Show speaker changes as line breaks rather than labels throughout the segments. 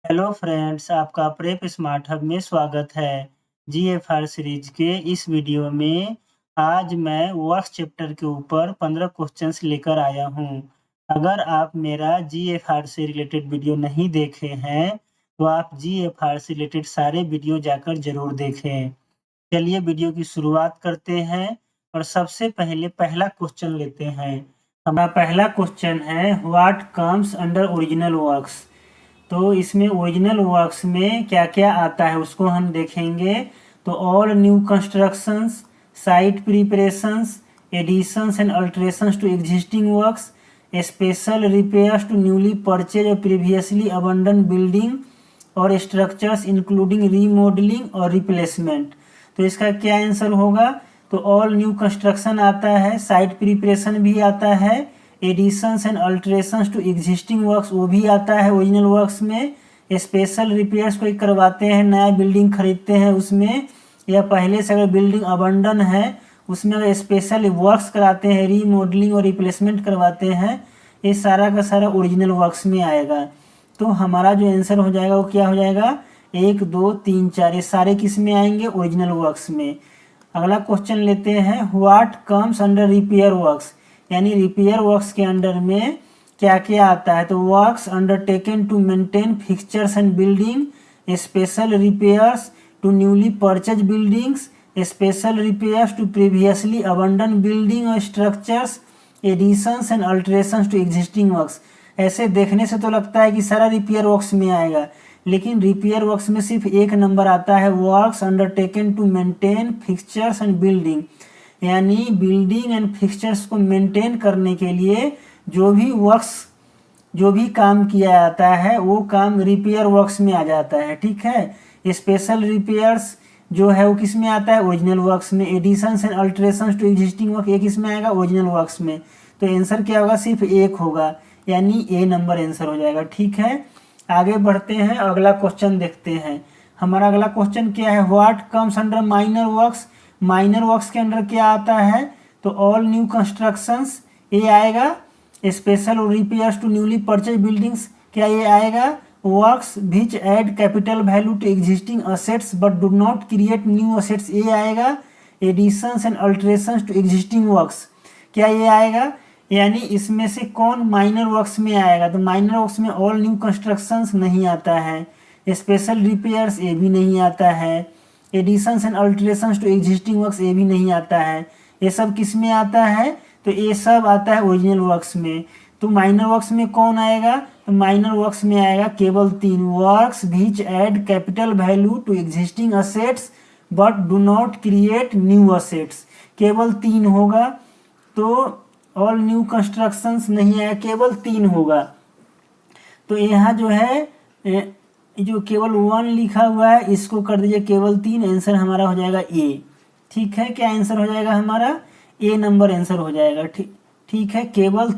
Hello friends, आपका prep smart hub में स्वागत है। जीएफआर सीरीज के इस वीडियो में आज मैं वर्क्स चैप्टर के ऊपर 15 क्वेश्चंस लेकर आया हूं। अगर आप मेरा जीएफआर से रिलेटेड वीडियो नहीं देखे हैं तो आप जीएफआर से रिलेटेड सारे वीडियो जाकर जरूर देखें। चलिए वीडियो की शुरुआत करते हैं और सबसे पहले पहला क्वेश्चन लेते हैं। हमारा पहला क्वेश्चन है what comes under original works. तो इसमें ओरिजिनल वर्क्स में क्या क्या आता है उसको हम देखेंगे। तो all new constructions, site preparations, additions and alterations to existing works, special repairs to newly purchase और प्रीवियसली अबंडन बिल्डिंग और स्ट्रक्चर्स इंक्लूडिंग रीमॉडलिंग और रिप्लेसमेंट। तो इसका क्या आंसर होगा? तो ऑल न्यू कंस्ट्रक्शन आता है, साइट प्रिपरेशन भी आता है, additions and alterations to existing works वो भी आता है ओरिजिनल वर्क्स में, स्पेशल रिपेयर्स कोई करवाते हैं, नया बिल्डिंग खरीदते हैं उसमें, या पहले से अगर बिल्डिंग अबंडन है उसमें अगर स्पेशल वर्क्स कराते हैं, रीमॉडलिंग और रिप्लेसमेंट करवाते हैं, ये सारा का सारा ओरिजिनल वर्क्स में आएगा। तो हमारा जो आंसर हो जाएगा वो क्या हो जाएगा? 1 2 3 4 ये सारे किस में आएंगे? ओरिजिनल वर्क्स में। अगला क्वेश्चन लेते हैं what comes under repair works, यानी रिपेयर वर्क्स के अंडर में क्या क्या आता है। तो works undertaken to maintain fixtures and building, special repairs to newly purchase buildings, special repairs to previously abandon building और structures, additions and alterations to existing works. ऐसे देखने से तो लगता है कि सारा रिपेयर वर्क्स में आएगा, लेकिन रिपेयर वर्क्स में सिर्फ एक नंबर आता है works undertaken to maintain fixtures and building, यानी बिल्डिंग एंड फिक्सचर्स को मेंटेन करने के लिए जो भी काम किया जाता है वो काम रिपेयर वर्क्स में आ जाता है। ठीक है। स्पेशल रिपेयर्स जो है वो किस में आता है? ओरिजिनल वर्क्स में। Additions and alterations to existing work ये किस में आएगा? ओरिजिनल वर्क्स में। तो आंसर क्या होगा? सिर्फ एक होगा, यानी ए नंबर आंसर हो जाएगा। ठीक है, आगे बढ़ते हैं, अगला क्वेश्चन देखते हैं। हमारा अगला क्वेश्चन क्या है? What comes under minor works. Minor works के अंडर क्या आता है? तो ऑल न्यू कंस्ट्रक्शंस ये आएगा, special repairs to newly purchase buildings क्या ये आएगा? Works which add capital value to existing assets but do not create new assets ये आएगा। Additions and alterations to existing works क्या ये आएगा? यानी इसमें से कौन माइनर वर्क्स में आएगा? तो माइनर वर्क्स में ऑल न्यू कंस्ट्रक्शंस नहीं आता है, स्पेशल रिपेयर्स ये भी नहीं आता है, additions and alterations to existing works ये भी नहीं आता है। ये सब किस में आता है? तो ये सब आता है ओरिजिनल वर्क्स में। तो माइनर वर्क्स में कौन आएगा? तो माइनर वर्क्स में आएगा केवल 3, works which add capital value to existing assets but do not create new assets, केवल 3 होगा। तो ऑल न्यू कंस्ट्रक्शंस नहीं आया, केवल 3 होगा। तो यहाँ जो है जो केवल 1 लिखा हुआ है इसको कर दीजिए केवल 3, आंसर हमारा हो जाएगा ए। ठीक है, क्या आंसर हो जाएगा हमारा? ए नंबर आंसर हो जाएगा। ठीक है, केवल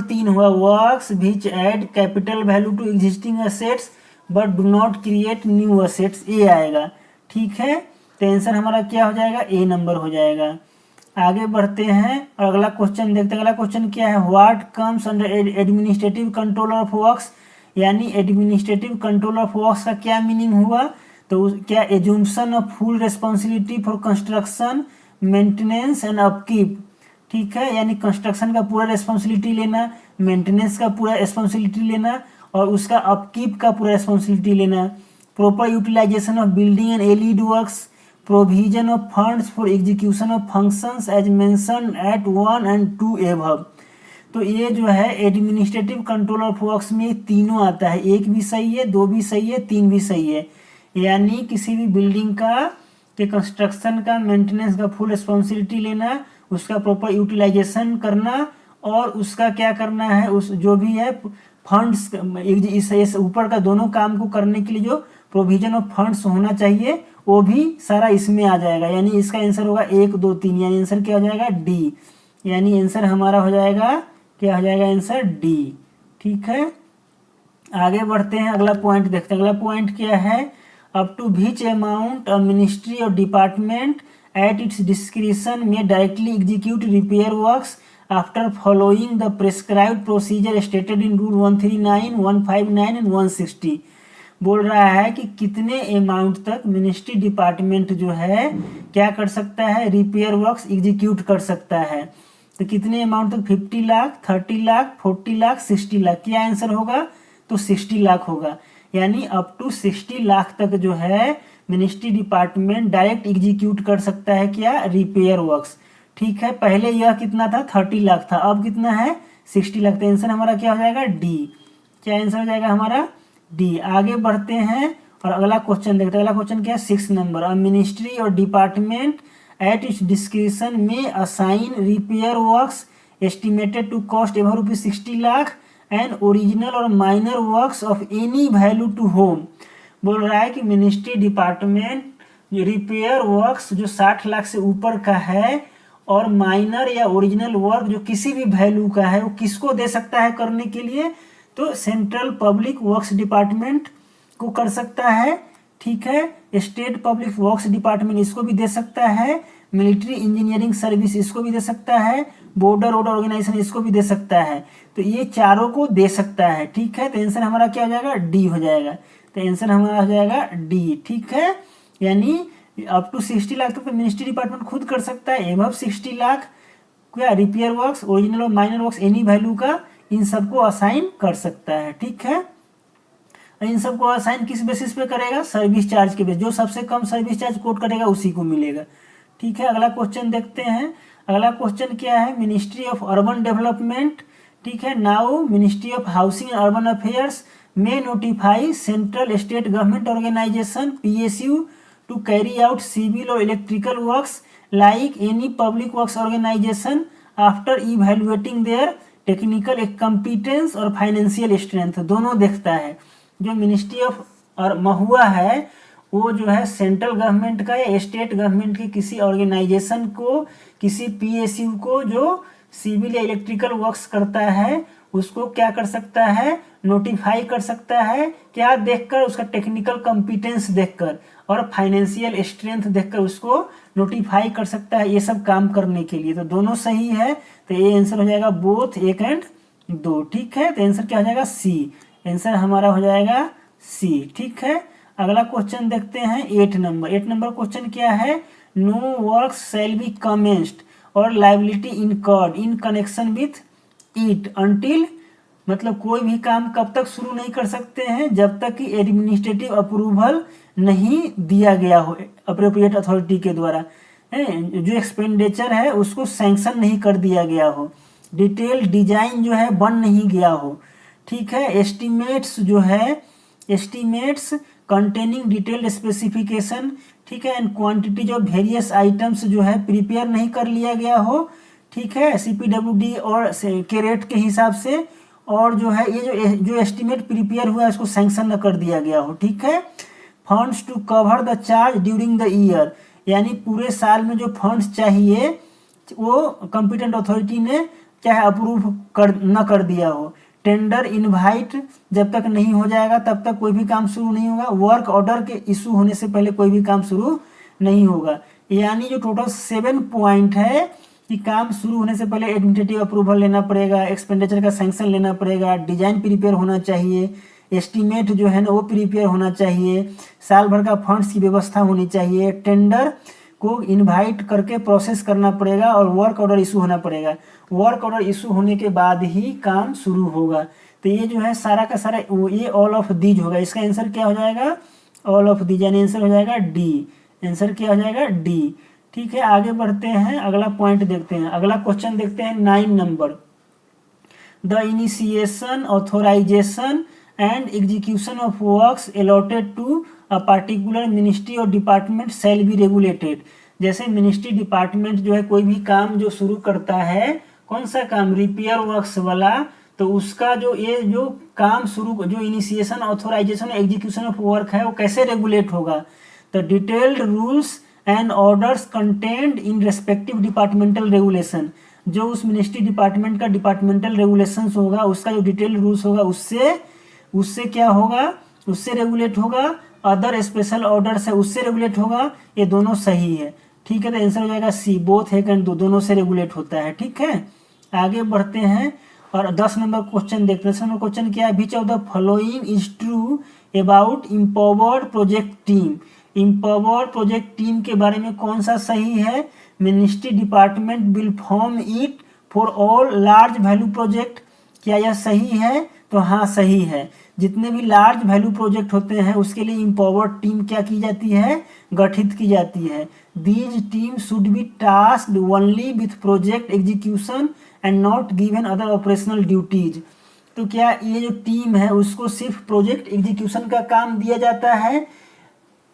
तीन हुआ, works which add capital value to existing assets but do not create new assets ये आएगा। ठीक है, तो आंसर हमारा क्या हो जाएगा? ए नंबर हो जाएगा। आगे बढ़ते हैं और अगला क्वेश्चन देखते हैं। अगला क्वेश्चन क्या है? What comes under administrative control of works, यानी एडमिनिस्ट्रेटिव कंट्रोल ऑफ वर्क्स का क्या मीनिंग हुआ? तो क्या assumption of full responsibility for construction, maintenance and upkeep. ठीक है, यानी कंस्ट्रक्शन का पूरा रिस्पॉन्सिबिलिटी लेना, मेंटेनेंस का पूरा रिस्पॉन्सिबिलिटी लेना और उसका अपकीप का पूरा रिस्पॉन्सिबिलिटी लेना। Proper utilization of building and allied works, provision of funds for execution of functions as mentioned at 1 and 2 above. तो ये जो है एडमिनिस्ट्रेटिव कंट्रोल ऑफ वर्क्स में तीनों आता है, 1 भी सही है, 2 भी सही है, 3 भी सही है। यानी किसी भी बिल्डिंग का के कंस्ट्रक्शन का, मेंटेनेंस का फुल रिस्पॉन्सिबिलिटी लेना, उसका प्रॉपर यूटिलाइजेशन करना और उसका क्या करना है, उस जो भी है फंड्स, इस ऊपर का दोनों काम को करने के लिए जो प्रोविजन ऑफ फंड्स होना चाहिए वो भी सारा इसमें आ जाएगा। यानी इसका आंसर होगा 1 2 3, यानी आंसर क्या हो जाएगा? डी। यानी आंसर हमारा हो जाएगा, क्या हो जाएगा? Answer D. ठीक है, आगे बढ़ते हैं, अगला पॉइंट देखते हैं। अगला पॉइंट क्या है? Up to which amount a ministry और डिपार्टमेंट एट इट्स डिस्क्रिशन में directly execute repair works after following the prescribed procedure stated in rule 139, 159 and 160। बोल रहा है कि कितने अमाउंट तक मिनिस्ट्री डिपार्टमेंट जो है क्या कर सकता है, रिपेयर वर्क्स एग्जीक्यूट कर सकता है। तो कितने अमाउंट तक, 50 लाख, 30 लाख, 40 लाख, 60 लाख। क्या आंसर होगा, तो 60 लाख होगा। यानी अप टू 60 लाख तक जो है मिनिस्ट्री डिपार्टमेंट डायरेक्ट एग्जीक्यूट कर सकता है क्या, रिपेयर वर्क्स। ठीक है, पहले यह कितना था, 30 लाख था, अब कितना है, 60 लाख। तो आंसर हमारा क्या हो जाएगा, डी। क्या आंसर हो जाएगा हमारा, डी। आगे बढ़ते हैं और अगला क्वेश्चन देखते हैं। अगला क्वेश्चन क्या है, 6 नंबर। अ मिनिस्ट्री और डिपार्टमेंट एट इट्स डिस्क्रिप्शन में assign repair works estimated to cost above rupees 60 lakh and original or minor works of any value to home. बोल रहा है कि मिनिस्ट्री डिपार्टमेंट रिपेयर वर्क्स जो 60 लाख से ऊपर का है और माइनर या ओरिजिनल वर्क जो किसी भी वैल्यू का है वो किसको दे सकता है करने के लिए, तो सेंट्रल पब्लिक वर्क्स डिपार्टमेंट को कर सकता है। ठीक है, स्टेट पब्लिक वर्क्स डिपार्टमेंट इसको भी दे सकता है, मिलिट्री इंजीनियरिंग सर्विस इसको भी दे सकता है, बॉर्डर रोड ऑर्गेनाइजेशन इसको भी दे सकता है। तो ये चारों को दे सकता है। ठीक है, तो आंसर हमारा क्या हो जाएगा, डी हो जाएगा। तो आंसर हमारा हो जाएगा डी। ठीक है, यानी अप टू 60 लाख तक तो मिनिस्ट्री डिपार्टमेंट खुद कर सकता है। एबव 60 लाख क्या, repair works, original or minor works any value का, इन सबको असाइन कर सकता है। ठीक है, इन सबको असाइन किस बेसिस पे करेगा, सर्विस चार्ज के बेस। जो सबसे कम सर्विस चार्ज कोट करेगा उसी को मिलेगा। ठीक है, अगला क्वेश्चन देखते हैं। अगला क्वेश्चन क्या है, मिनिस्ट्री ऑफ अर्बन डेवलपमेंट। ठीक है, now ministry of housing and urban affairs में notify central state government organisation PSU to carry out civil or electrical works like any public works organization after evaluating their technical competence और financial strength। दोनों देखता है। जो ministry of और महुआ है वो जो है सेंट्रल गवर्नमेंट का या स्टेट गवर्नमेंट के किसी ऑर्गेनाइजेशन को, किसी PSU को जो सिविल या इलेक्ट्रिकल वर्क्स करता है उसको क्या कर सकता है, नोटिफाई कर सकता है। क्या देखकर, उसका टेक्निकल कॉम्पिटेंस देखकर और फाइनेंशियल स्ट्रेंथ देखकर उसको नोटिफाई कर सकता है ये सब काम करने के लिए। तो दोनों सही है, तो ये आंसर हो जाएगा बोथ 1 एंड 2। ठीक है, तो आंसर क्या हो जाएगा, सी। आंसर हमारा हो जाएगा सी। ठीक है, अगला क्वेश्चन देखते हैं 8 नंबर। 8 नंबर क्वेश्चन क्या है, no work shall be commenced or liability incurred in connection with it until, मतलब कोई भी काम कब तक शुरू नहीं कर सकते हैं, जब तक कि एडमिनिस्ट्रेटिव अप्रूवल नहीं दिया गया हो अप्रोप्रिएट अथॉरिटी के द्वारा। जो एक्सपेंडिचर है उसको सैंक्शन नहीं कर दिया गया हो, डिटेल डिजाइन जो है बन नहीं गया हो। ठीक है, एस्टिमेट्स जो है, एस्टिमेट्स कंटेनिंग डिटेल्ड स्पेसिफिकेशन, ठीक है, and quantities of various items जो है प्रिपेयर नहीं कर लिया गया हो। ठीक है, CPWD और के रेट के हिसाब से, और जो है ये जो एस्टिमेट प्रिपेयर हुआ है उसको सैंक्शन न कर दिया गया हो। ठीक है, funds to cover the charge during the year, यानी पूरे साल में जो फंड्स चाहिए वो कॉम्पिटेंट अथॉरिटी ने क्या है अप्रूव न कर दिया हो। टेंडर इनवाइट जब तक नहीं हो जाएगा तब तक कोई भी काम शुरू नहीं होगा। वर्क ऑर्डर के इशू होने से पहले कोई भी काम शुरू नहीं होगा। यानी जो टोटल 7 पॉइंट है कि काम शुरू होने से पहले एडमिनिस्ट्रेटिव अप्रूवल लेना पड़ेगा, एक्सपेंडिचर का सैंक्शन लेना पड़ेगा, डिजाइन प्रिपेयर होना चाहिए, एस्टीमेट जो है ना वो प्रिपेयर होना चाहिए, साल भर का फंड्स की व्यवस्था होनी चाहिए, टेंडर को इनवाइट करके प्रोसेस करना पड़ेगा और वर्क ऑर्डर इशू होना पड़ेगा। वर्क ऑर्डर इशू होने के बाद ही काम शुरू होगा। तो ये जो है सारा का सारा ये ऑल ऑफ दीज होगा। इसका आंसर क्या हो जाएगा, ऑल ऑफ दीज, यानी आंसर हो जाएगा डी। आंसर क्या हो जाएगा, डी। ठीक है, आगे बढ़ते हैं, अगला पॉइंट देखते हैं। अगला क्वेश्चन देखते हैं 9 number. The initiation, authorisation and execution of works allotted to a particular ministry और डिपार्टमेंट शैल बी रेगुलेटेड। जैसे मिनिस्ट्री डिपार्टमेंट जो है कोई भी काम जो शुरू करता है, कौन सा काम, रिपेयर वर्क्स वाला, तो उसका जो ये जो काम शुरू, जो initiation, authorisation, execution of work है वो कैसे रेगुलेट होगा। तो detailed rules and orders content in respective departmental regulation, जो उस मिनिस्ट्री डिपार्टमेंट का डिपार्टमेंटल रेगुलेशंस होगा, उसका जो डिटेल रूल्स होगा उससे क्या होगा, उससे रेगुलेट होगा। अदर स्पेशल ऑर्डर्स है उससे रेगुलेट होगा। ये दोनों सही है। ठीक है, तो आंसर हो जाएगा सी, बोथ है एंड दोनों से रेगुलेट होता है। ठीक है, आगे बढ़ते हैं और 10 नंबर क्वेश्चन देखते हैं। 10 नंबर क्वेश्चन क्या है, which of the following is true about empowered project team. Empowered project team के बारे में कौन सा सही है। Ministry department will form it for all large value project. क्या यह सही है, तो हाँ सही है। जितने भी लार्ज वैल्यू प्रोजेक्ट होते हैं उसके लिए इम्पावर्ड टीम क्या की जाती है, गठित की जाती है। These team should be tasked only with project execution and not given other operational duties. तो क्या ये जो टीम है उसको सिर्फ प्रोजेक्ट एग्जीक्यूशन का काम दिया जाता है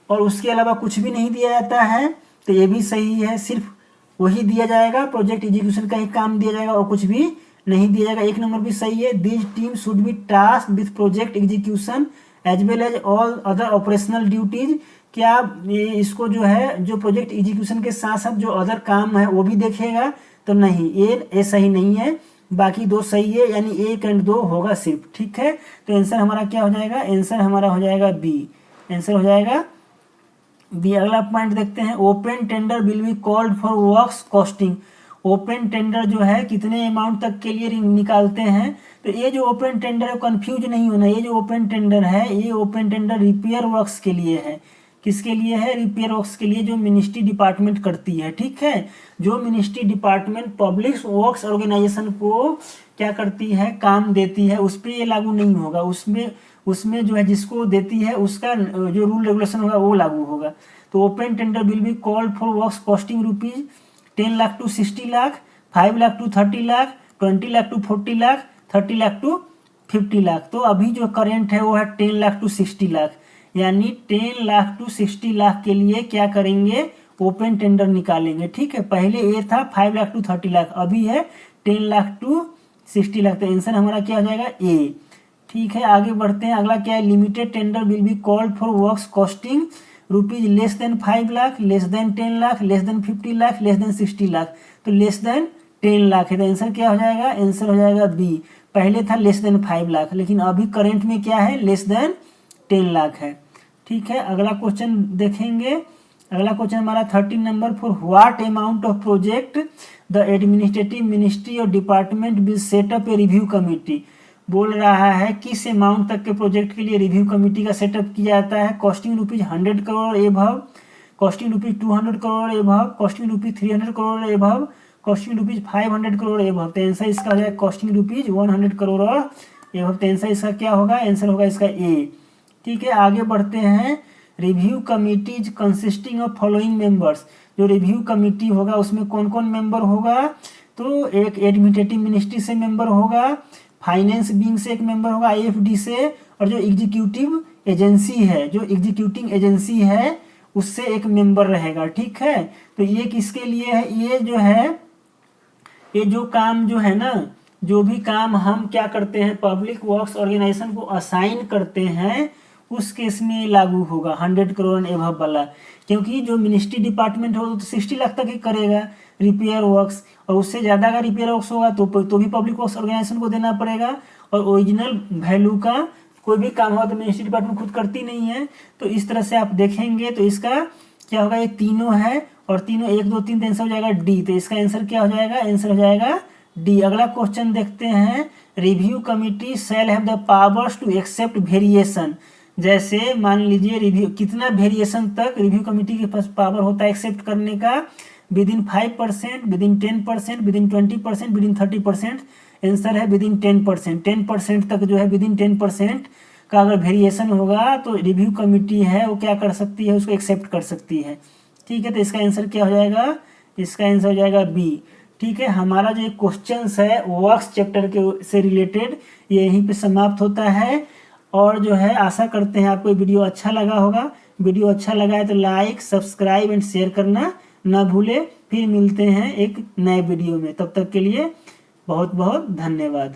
और उसके अलावा कुछ भी नहीं दिया जाता है, तो ये भी सही है। सिर्फ वही दिया जाएगा, प्रोजेक्ट एग्जीक्यूशन का ही काम दिया जाएगा और कुछ भी नहीं दिया जाएगा। एक नंबर भी सही है। This team should be task with project execution as well as all other operational duties. क्या ये इसको जो है जो प्रोजेक्ट एग्जीक्यूशन के साथ साथ जो अदर काम है वो भी देखेगा, तो नहीं, ये सही नहीं है। बाकी दो सही है, यानी 1 और 2 होगा सिर्फ, ठीक है। तो आंसर हमारा क्या हो जाएगा, आंसर हमारा हो जाएगा बी, आंसर हो जाएगा बी। अगला पॉइंट देखते हैं, open tender will be called for works costing. Open tender जो है कितने अमाउंट तक के लिए निकालते हैं, तो ये जो ओपन टेंडर है कंफ्यूज नहीं होना, ये जो ओपन टेंडर है ये ओपन टेंडर रिपेयर वर्क्स के लिए है। किसके लिए है, रिपेयर वर्क्स के लिए, जो मिनिस्ट्री डिपार्टमेंट करती है, ठीक है। जो ministry department public works organisation को क्या करती है, काम देती है, उस पर ये लागू नहीं होगा। उसमें जो है जिसको देती है उसका जो रूल रेगुलेशन होगा वो लागू होगा। तो open tender will be called for works costing rupees 10 lakh to 60 lakh, 5 lakh to 30 lakh, 20 lakh to 40 lakh, 30 lakh to 50 lakh. तो अभी जो करेंट है वो है 10 लाख टू 60 लाख, यानी 10 लाख टू 60 लाख के लिए क्या करेंगे, ओपन टेंडर निकालेंगे, ठीक है। पहले ये था 5 लाख टू 30 लाख, अभी है 10 लाख टू 60 लाख। तो आंसर हमारा क्या हो जाएगा, ए, ठीक है। आगे बढ़ते हैं, अगला क्या है, limited tender will be called for works costing rupees less than 5 lakh, less than 10 lakh, less than 50 lakh, less than 60 lakh. तो लेस देन 10 लाख है, तो आंसर क्या हो जाएगा, आंसर हो जाएगा बी। पहले था लेस देन 5 लाख, लेकिन अभी करंट में क्या है, लेस देन 10 लाख है, ठीक है। अगला क्वेश्चन देखेंगे। अगला क्वेश्चन हमारा 13 number, for what amount of project the administrative ministry और department will set up a review committee. बोल रहा है किस अमाउंट तक के प्रोजेक्ट के लिए रिव्यू कमेटी का सेटअप किया जाता है। Costing rupees 100 crore above, costing rupees 200 crore above, costing rupees 300 crore above, costing rupees 500 crore above. तो आंसर इसका हो जाएगा कॉस्टिंग रुपीज 100 करोड़ और एभव। तो आंसर इसका क्या होगा, आंसर होगा इसका ए, ठीक है। आगे बढ़ते हैं, review committees consisting of following members. जो रिव्यू कमिटी होगा उसमें कौन कौन मेंबर होगा, तो एक एडमिनिस्ट्रेटिव मिनिस्ट्री से मेंबर होगा, फाइनेंस विंग से एक मेंबर होगा, आईएफडी से, और जो एग्जीक्यूटिव एजेंसी है, जो एग्जीक्यूटिंग एजेंसी है उससे एक मेंबर रहेगा, ठीक है। तो ये किसके लिए है, ये जो है, ये जो काम जो है ना, जो भी काम हम क्या करते हैं पब्लिक वर्क्स ऑर्गेनाइजेशन को असाइन करते हैं उस केस में लागू होगा 100 करोड़ एभव वाला, क्योंकि जो मिनिस्ट्री डिपार्टमेंट होगा तो 60 लाख तक ही करेगा रिपेयर वर्क्स, और उससे ज़्यादा का रिपेयर वर्क्स होगा तो भी पब्लिक वर्क्स ऑर्गेनाइजेशन को देना पड़ेगा। और ओरिजिनल वैल्यू का कोई भी काम होगा तो मिनिस्ट्री डिपार्टमेंट खुद करती नहीं है। तो इस तरह से आप देखेंगे तो इसका क्या होगा, ये तीनों है और तीनों 1 2 3 आंसर हो जाएगा डी। तो इसका आंसर क्या हो जाएगा, आंसर हो जाएगा डी। अगला क्वेश्चन देखते हैं, review committee shall have the powers to accept variation. जैसे मान लीजिए रिव्यू, कितना वेरिएशन तक रिव्यू कमिटी के पास पावर होता है एक्सेप्ट करने का, within 5%, within 10%, within 20%, within 30%। Answer है विदिन 10%। 10% तक जो है, विदिन 10% का अगर वेरिएशन होगा तो रिव्यू कमिटी है वो क्या कर सकती है, उसको एक्सेप्ट कर सकती है, ठीक है। तो इसका आंसर क्या हो जाएगा, इसका आंसर हो जाएगा बी, ठीक है। हमारा जो क्वेश्चन है वर्क्स चैप्टर के से रिलेटेड ये यहीं पे समाप्त होता है। और जो है आशा करते हैं आपको वीडियो अच्छा लगा होगा। वीडियो अच्छा लगा है तो लाइक, सब्सक्राइब एंड शेयर करना ना भूले। फिर मिलते हैं एक नए वीडियो में, तब तक के लिए बहुत बहुत धन्यवाद।